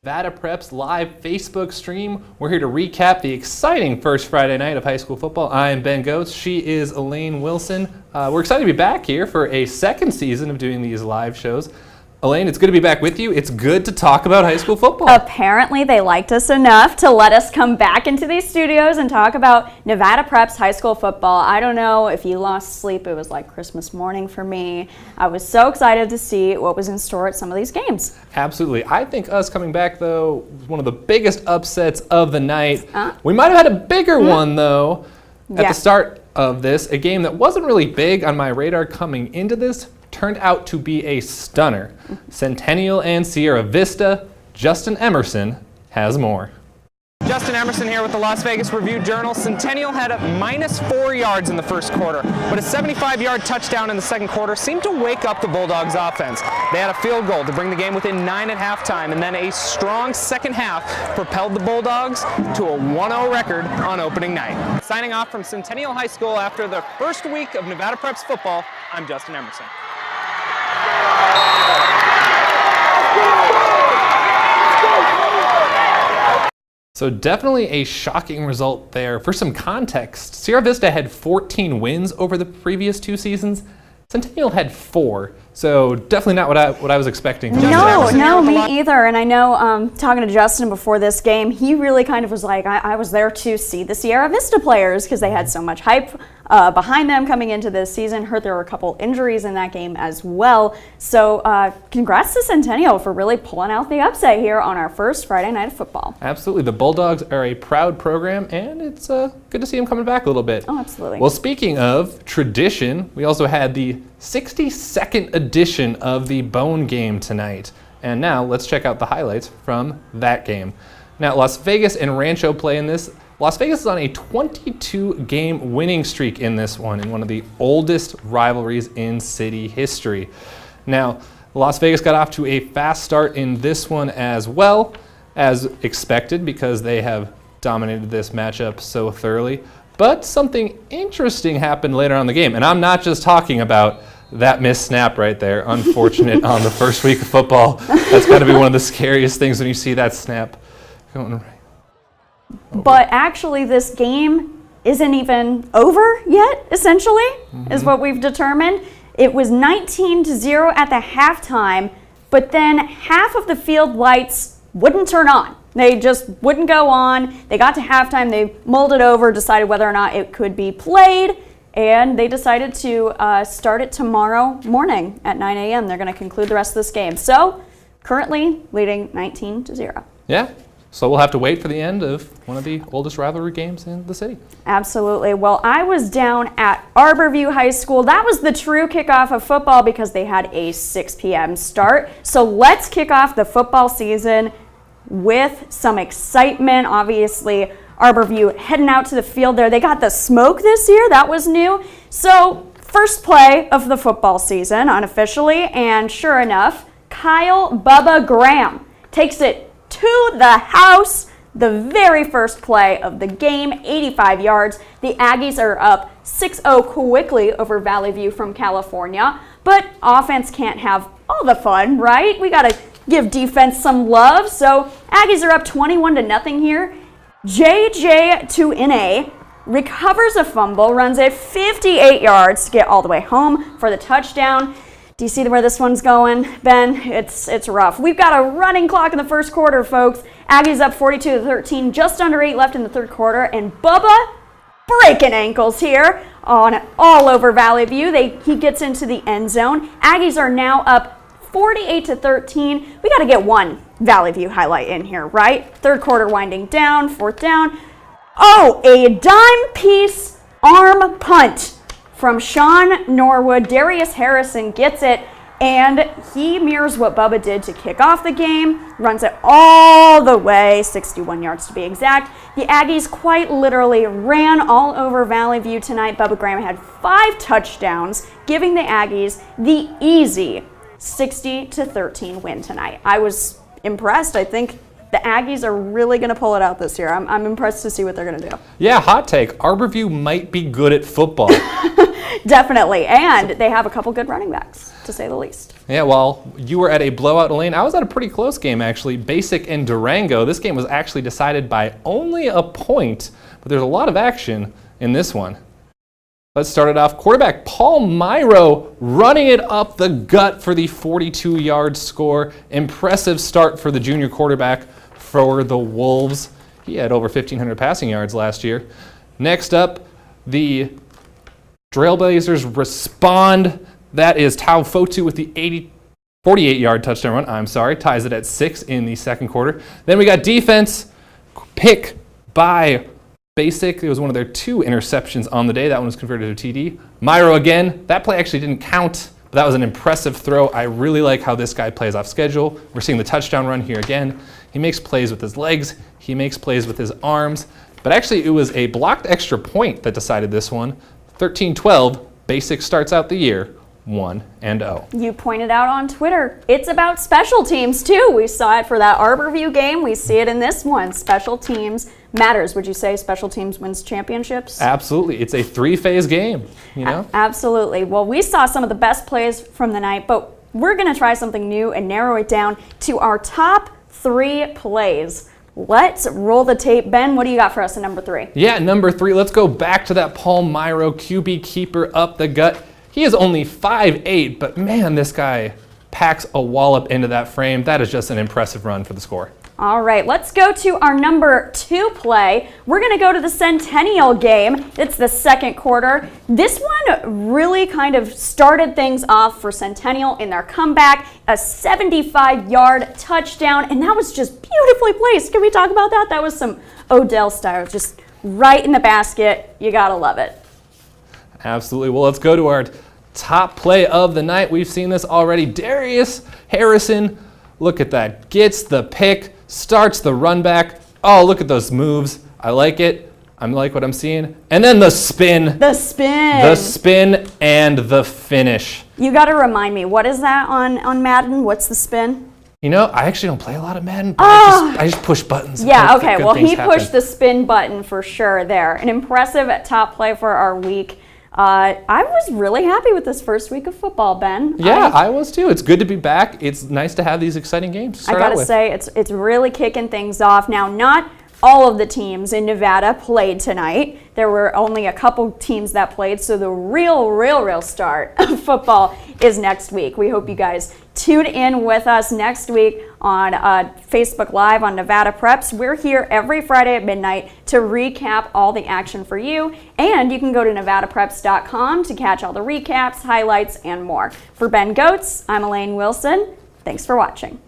Nevada Prep's live Facebook stream. We're here to recap the exciting first Friday night of high school football. I am Ben Gotz. She is Elaine Wilson. We're excited to be back here for a second season of doing these live shows. Elaine, it's good to be back with you. It's good to talk about high school football. Apparently they liked us enough to let us come back into these studios and talk about Nevada Prep's high school football. I don't know if you lost sleep. It was like Christmas morning for me. I was so excited to see what was in store at some of these games. Absolutely. I think us coming back, though, was one of the biggest upsets of the night. We might have had a bigger one, though, at the start of this. A game that wasn't really big on my radar coming into this turned out to be a stunner. Centennial and Sierra Vista. Justin Emerson has more. Justin Emerson here with the Las Vegas Review-Journal. Centennial had a -4 yards in the first quarter, but a 75-yard touchdown in the second quarter seemed to wake up the Bulldogs offense. They had a field goal to bring the game within 9 at halftime, and then a strong second half propelled the Bulldogs to a 1-0 record on opening night. Signing off from Centennial High School after the first week of Nevada Prep's football, I'm Justin Emerson. So definitely a shocking result there. For some context, Sierra Vista had 14 wins over the previous 2 seasons. Centennial had 4, so definitely not what I was expecting. No, me either. And I know talking to Justin before this game, he really kind of was like, I was there to see the Sierra Vista players because they had so much hype behind them coming into this season. Heard there were a couple injuries in that game as well. So congrats to Centennial for really pulling out the upset here on our first Friday night of football. Absolutely. The Bulldogs are a proud program, and it's good to see them coming back a little bit. Oh, absolutely. Well, speaking of tradition, we also had the 62nd edition of the Bone Game tonight. And now let's check out the highlights from that game. Now, Las Vegas and Rancho play in this. Las Vegas is on a 22-game winning streak in this one, in one of the oldest rivalries in city history. Now, Las Vegas got off to a fast start in this one as well, as expected, because they have dominated this matchup so thoroughly. But something interesting happened later on in the game, and I'm not just talking about that missed snap right there. Unfortunate on the first week of football. That's got to be one of the scariest things when you see that snap going right. But actually, this game isn't even over yet, essentially, is what we've determined. It was 19-0 at the halftime, but then half of the field lights wouldn't turn on. They just wouldn't go on. They got to halftime, they mulled it over, decided whether or not it could be played, and they decided to start it tomorrow morning at 9 a.m. They're going to conclude the rest of this game. So, currently leading 19-0. Yeah. So we'll have to wait for the end of one of the oldest rivalry games in the city. Absolutely. Well, I was down at Arborview High School. That was the true kickoff of football because they had a 6 p.m. start. So let's kick off the football season with some excitement. Obviously, Arborview heading out to the field there. They got the smoke this year. That was new. So first play of the football season unofficially. And sure enough, Kyle Bubba Graham takes it to the house. The very first play of the game, 85 yards. The Aggies are up 6-0 quickly over Valley View from California. But offense can't have all the fun, right? We got to give defense some love. So Aggies are up 21-0 here. JJ Tuine recovers a fumble, runs it 58 yards to get all the way home for the touchdown. Do you see where this one's going, Ben? It's rough. We've got a running clock in the first quarter, folks. Aggies up 42-13, just under 8 left in the third quarter, and Bubba breaking ankles here on all over Valley View. He gets into the end zone. Aggies are now up 48-13. We got to get one Valley View highlight in here, right? Third quarter winding down, fourth down. Oh, a dime piece arm punt from Sean Norwood. Darius Harrison gets it, and he mirrors what Bubba did to kick off the game, runs it all the way, 61 yards to be exact. The Aggies quite literally ran all over Valley View tonight. Bubba Graham had 5 touchdowns, giving the Aggies the easy 60-13 win tonight. I was impressed. I think the Aggies are really going to pull it out this year. I'm impressed to see what they're going to do. Yeah, hot take. Arborview might be good at football. Definitely. And they have a couple good running backs, to say the least. Yeah, while you were at a blowout, Elaine, I was at a pretty close game, actually. Basic and Durango. This game was actually decided by only a point, but there's a lot of action in this one. Let's start it off. Quarterback Paul Myro running it up the gut for the 42-yard score. Impressive start for the junior quarterback for the Wolves. He had over 1,500 passing yards last year. Next up, the Trailblazers respond. That is Tau Fotu with the 48-yard touchdown run. Ties it at 6 in the second quarter. Then we got defense. Pick by Basic. It was one of their 2 interceptions on the day. That one was converted to TD. Myro again. That play actually didn't count, but that was an impressive throw. I really like how this guy plays off schedule. We're seeing the touchdown run here again. He makes plays with his legs. He makes plays with his arms. But actually, it was a blocked extra point that decided this one. 13-12. Basic starts out the year 1-0. You pointed out on Twitter, it's about special teams too. We saw it for that Arborview game. We see it in this one. Special teams matters. Would you say special teams wins championships? Absolutely. It's a 3-phase game, you know? Absolutely. Well, we saw some of the best plays from the night, but we're going to try something new and narrow it down to our top 3 plays. Let's roll the tape. Ben, what do you got for us in number 3? Yeah, number 3. Let's go back to that Paul Myro QB keeper up the gut. He is only 5'8", but man, this guy packs a wallop into that frame. That is just an impressive run for the score. All right, let's go to our number 2 play. We're going to go to the Centennial game. It's the second quarter. This one really kind of started things off for Centennial in their comeback, a 75-yard touchdown, and that was just beautifully placed. Can we talk about that? That was some Odell style, just right in the basket. You got to love it. Absolutely. Well, let's go to our top play of the night. We've seen this already. Darius Harrison, look at that. Gets the pick, starts the run back. Oh, look at those moves. I like it. I like what I'm seeing. And then the spin. The spin. The spin and the finish. You got to remind me, what is that on Madden? What's the spin? You know, I actually don't play a lot of Madden, but I just push buttons. Yeah, okay. Well, he pushed the spin button for sure there. An impressive top play for our week. I was really happy with this first week of football, Ben. Yeah, I was too. It's good to be back. It's nice to have these exciting games to start I gotta say, it's really kicking things off. Now, not all of the teams in Nevada played tonight. There were only a couple teams that played, so the real start of football is next week. We hope you guys tune in with us next week on Facebook Live on Nevada Preps. We're here every Friday at midnight to recap all the action for you, and you can go to nevadapreps.com to catch all the recaps, highlights, and more. For Ben Gotz, I'm Elaine Wilson. Thanks for watching.